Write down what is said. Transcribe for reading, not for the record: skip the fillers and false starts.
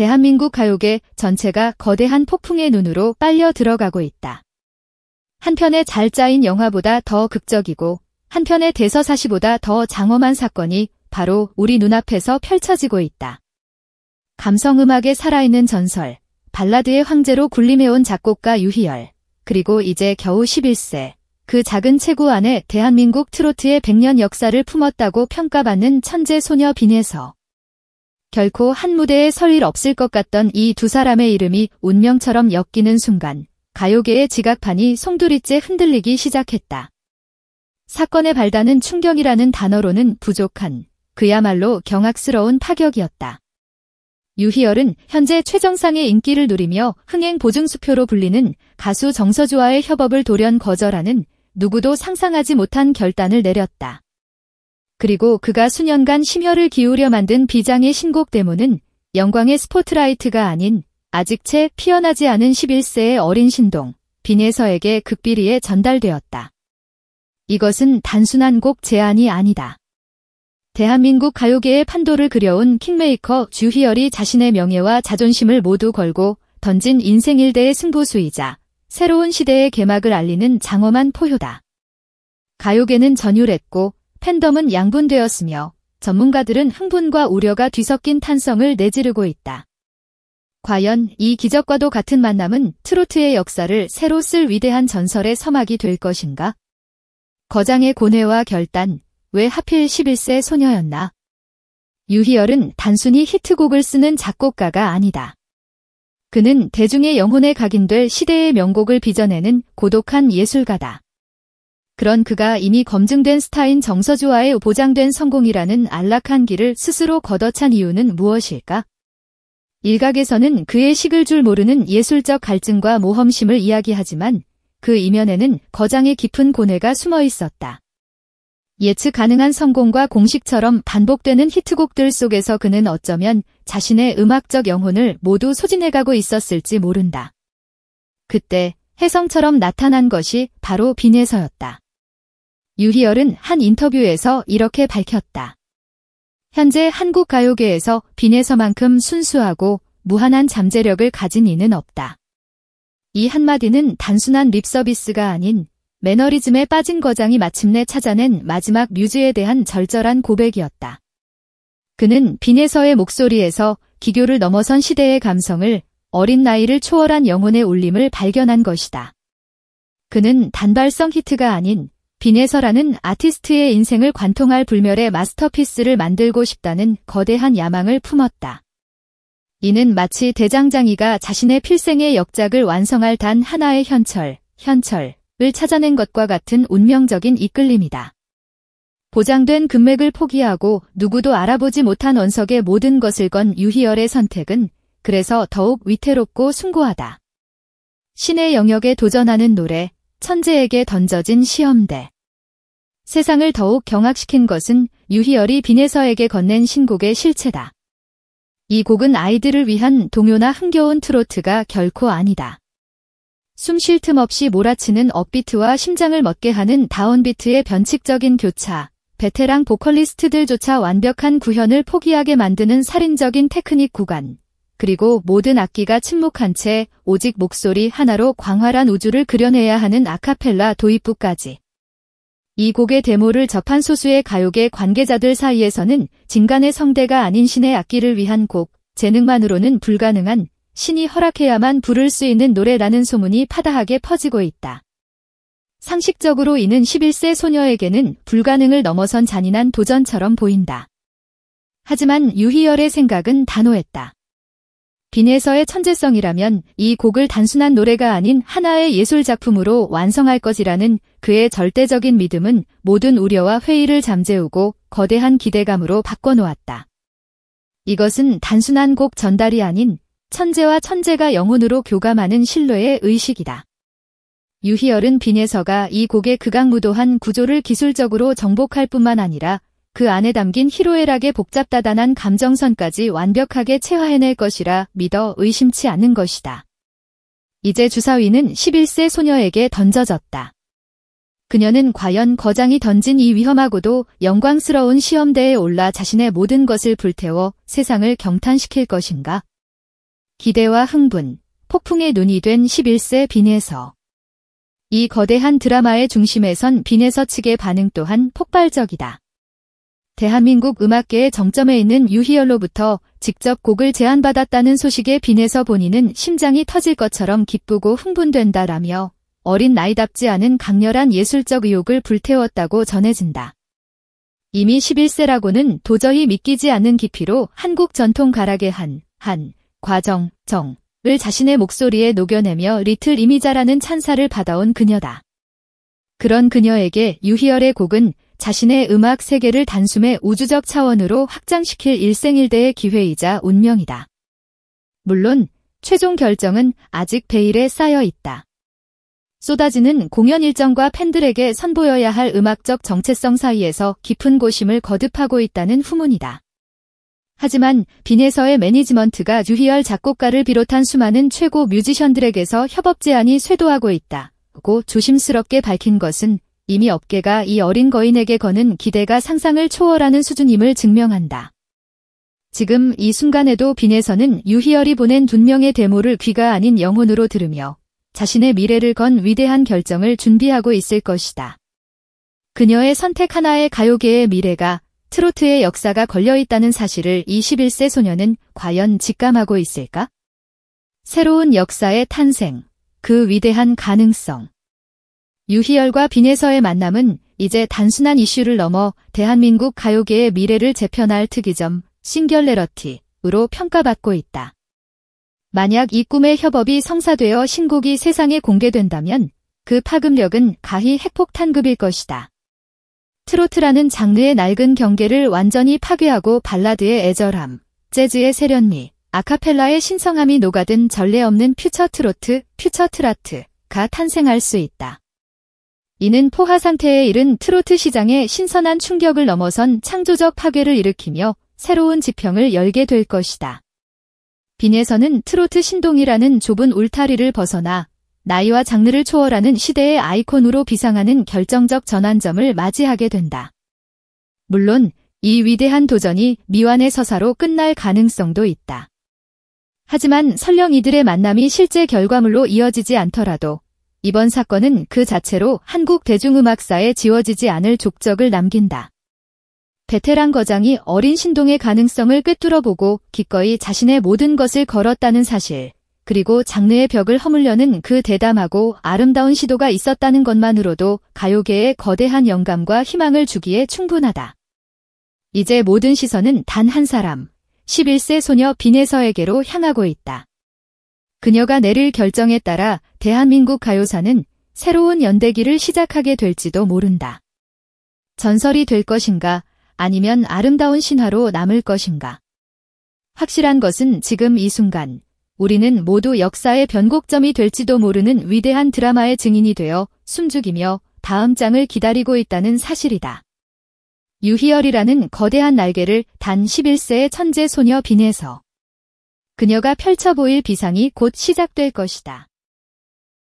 대한민국 가요계 전체가 거대한 폭풍의 눈으로 빨려 들어가고 있다. 한편의 잘 짜인 영화보다 더 극적이고 한편의 대서사시보다 더 장엄한 사건이 바로 우리 눈앞에서 펼쳐지고 있다. 감성음악에 살아있는 전설, 발라드의 황제로 군림해온 작곡가 유희열, 그리고 이제 겨우 11세, 그 작은 체구 안에 대한민국 트로트의 100년 역사를 품었다고 평가받는 천재 소녀 빈혜서. 결코 한 무대에 설 일 없을 것 같던 이 두 사람의 이름이 운명처럼 엮이는 순간 가요계의 지각판이 송두리째 흔들리기 시작했다. 사건의 발단은 충격이라는 단어로는 부족한 그야말로 경악스러운 파격이었다. 유희열은 현재 최정상의 인기를 누리며 흥행 보증수표로 불리는 가수 정서주와의 협업을 돌연 거절하는 누구도 상상하지 못한 결단을 내렸다. 그리고 그가 수년간 심혈을 기울여 만든 비장의 신곡 데모는 영광의 스포트라이트가 아닌 아직 채 피어나지 않은 11세의 어린 신동, 빈혜서에게 극비리에 전달되었다. 이것은 단순한 곡 제안이 아니다. 대한민국 가요계의 판도를 그려온 킹메이커 주희열이 자신의 명예와 자존심을 모두 걸고 던진 인생 일대의 승부수이자 새로운 시대의 개막을 알리는 장엄한 포효다. 가요계는 전율했고 팬덤은 양분되었으며 전문가들은 흥분과 우려가 뒤섞인 탄성을 내지르고 있다. 과연 이 기적과도 같은 만남은 트로트의 역사를 새로 쓸 위대한 전설의 서막이 될 것인가? 거장의 고뇌와 결단, 왜 하필 11세 소녀였나? 유희열은 단순히 히트곡을 쓰는 작곡가가 아니다. 그는 대중의 영혼에 각인될 시대의 명곡을 빚어내는 고독한 예술가다. 그런 그가 이미 검증된 스타인 정서주와의 보장된 성공이라는 안락한 길을 스스로 걷어찬 이유는 무엇일까? 일각에서는 그의 식을 줄 모르는 예술적 갈증과 모험심을 이야기하지만 그 이면에는 거장의 깊은 고뇌가 숨어 있었다. 예측 가능한 성공과 공식처럼 반복되는 히트곡들 속에서 그는 어쩌면 자신의 음악적 영혼을 모두 소진해가고 있었을지 모른다. 그때 혜성처럼 나타난 것이 바로 빈혜서였다. 유희열은 한 인터뷰에서 이렇게 밝혔다. 현재 한국 가요계에서 빈혜서만큼 순수하고 무한한 잠재력을 가진 이는 없다. 이 한마디는 단순한 립서비스가 아닌 매너리즘에 빠진 거장이 마침내 찾아낸 마지막 뮤즈에 대한 절절한 고백이었다. 그는 빈혜서의 목소리에서 기교를 넘어선 시대의 감성을, 어린 나이를 초월한 영혼의 울림을 발견한 것이다. 그는 단발성 히트가 아닌 빈혜서라는 아티스트의 인생을 관통할 불멸의 마스터피스를 만들고 싶다는 거대한 야망을 품었다. 이는 마치 대장장이가 자신의 필생의 역작을 완성할 단 하나의 현철을 찾아낸 것과 같은 운명적인 이끌림이다. 보장된 금맥을 포기하고 누구도 알아보지 못한 원석의 모든 것을 건 유희열의 선택은 그래서 더욱 위태롭고 숭고하다. 신의 영역에 도전하는 노래, 천재에게 던져진 시험대. 세상을 더욱 경악시킨 것은 유희열이 빈혜서에게 건넨 신곡의 실체다. 이 곡은 아이들을 위한 동요나 흥겨운 트로트가 결코 아니다. 숨 쉴 틈 없이 몰아치는 업비트와 심장을 멎게 하는 다운비트의 변칙적인 교차, 베테랑 보컬리스트들조차 완벽한 구현을 포기하게 만드는 살인적인 테크닉 구간, 그리고 모든 악기가 침묵한 채 오직 목소리 하나로 광활한 우주를 그려내야 하는 아카펠라 도입부까지. 이 곡의 데모를 접한 소수의 가요계 관계자들 사이에서는 진간의 성대가 아닌 신의 악기를 위한 곡, 재능만으로는 불가능한, 신이 허락해야만 부를 수 있는 노래라는 소문이 파다하게 퍼지고 있다. 상식적으로 이는 11세 소녀에게는 불가능을 넘어선 잔인한 도전처럼 보인다. 하지만 유희열의 생각은 단호했다. 빈혜서의 천재성이라면 이 곡을 단순한 노래가 아닌 하나의 예술작품으로 완성할 것이라는 그의 절대적인 믿음은 모든 우려와 회의를 잠재우고 거대한 기대감으로 바꿔놓았다. 이것은 단순한 곡 전달이 아닌 천재와 천재가 영혼으로 교감하는 신뢰의 의식이다. 유희열은 빈혜서가 이 곡의 극악무도한 구조를 기술적으로 정복할 뿐만 아니라 그 안에 담긴 희로애락의 복잡다단한 감정선까지 완벽하게 체화해낼 것이라 믿어 의심치 않는 것이다. 이제 주사위는 11세 소녀에게 던져졌다. 그녀는 과연 거장이 던진 이 위험하고도 영광스러운 시험대에 올라 자신의 모든 것을 불태워 세상을 경탄시킬 것인가? 기대와 흥분, 폭풍의 눈이 된 11세 빈에서. 이 거대한 드라마의 중심에 선 빈에서 측의 반응 또한 폭발적이다. 대한민국 음악계의 정점에 있는 유희열로부터 직접 곡을 제안받았다는 소식에 빈에서 본인은 심장이 터질 것처럼 기쁘고 흥분된다라며 어린 나이답지 않은 강렬한 예술적 의욕을 불태웠다고 전해진다. 이미 11세라고는 도저히 믿기지 않는 깊이로 한국 전통 가락의 정을 자신의 목소리에 녹여내며 리틀 이미자라는 찬사를 받아온 그녀다. 그런 그녀에게 유희열의 곡은 자신의 음악 세계를 단숨에 우주적 차원으로 확장시킬 일생일대의 기회이자 운명이다. 물론 최종 결정은 아직 베일에 쌓여 있다. 쏟아지는 공연 일정과 팬들에게 선보여야 할 음악적 정체성 사이에서 깊은 고심을 거듭하고 있다는 후문이다. 하지만 빈에서의 매니지먼트가 유희열 작곡가를 비롯한 수많은 최고 뮤지션들에게서 협업 제안이 쇄도하고 있다고 조심스럽게 밝힌 것은 이미 업계가 이 어린 거인에게 거는 기대가 상상을 초월하는 수준임을 증명한다. 지금 이 순간에도 빈에서는 유희열이 보낸 dun명의 데모를 귀가 아닌 영혼으로 들으며 자신의 미래를 건 위대한 결정을 준비하고 있을 것이다. 그녀의 선택 하나의 가요계의 미래가 트로트의 역사가 걸려있다는 사실을 21세 소녀는 과연 직감하고 있을까? 새로운 역사의 탄생, 그 위대한 가능성. 유희열과 빈에서의 만남은 이제 단순한 이슈를 넘어 대한민국 가요계의 미래를 재편할 특이점, 싱귤레러티로 평가받고 있다. 만약 이 꿈의 협업이 성사되어 신곡이 세상에 공개된다면 그 파급력은 가히 핵폭탄급일 것이다. 트로트라는 장르의 낡은 경계를 완전히 파괴하고 발라드의 애절함, 재즈의 세련미, 아카펠라의 신성함이 녹아든 전례 없는 퓨처 트로트, 퓨처 트라트가 탄생할 수 있다. 이는 포화 상태에 이른 트로트 시장의 신선한 충격을 넘어선 창조적 파괴를 일으키며 새로운 지평을 열게 될 것이다. 빈에서는 트로트 신동이라는 좁은 울타리를 벗어나 나이와 장르를 초월하는 시대의 아이콘으로 비상하는 결정적 전환점을 맞이하게 된다. 물론 이 위대한 도전이 미완의 서사로 끝날 가능성도 있다. 하지만 설령 이들의 만남이 실제 결과물로 이어지지 않더라도 이번 사건은 그 자체로 한국 대중음악사에 지워지지 않을 족적을 남긴다. 베테랑 거장이 어린 신동의 가능성을 꿰뚫어보고 기꺼이 자신의 모든 것을 걸었다는 사실, 그리고 장르의 벽을 허물려는 그 대담하고 아름다운 시도가 있었다는 것만으로도 가요계에 거대한 영감과 희망을 주기에 충분하다. 이제 모든 시선은 단 한 사람, 11세 소녀 빈에서에게로 향하고 있다. 그녀가 내릴 결정에 따라 대한민국 가요사는 새로운 연대기를 시작하게 될지도 모른다. 전설이 될 것인가, 아니면 아름다운 신화로 남을 것인가. 확실한 것은 지금 이 순간, 우리는 모두 역사의 변곡점이 될지도 모르는 위대한 드라마의 증인이 되어 숨죽이며 다음 장을 기다리고 있다는 사실이다. 유희열이라는 거대한 날개를 단 11세의 천재 소녀 빈에서. 그녀가 펼쳐 보일 비상이 곧 시작될 것이다.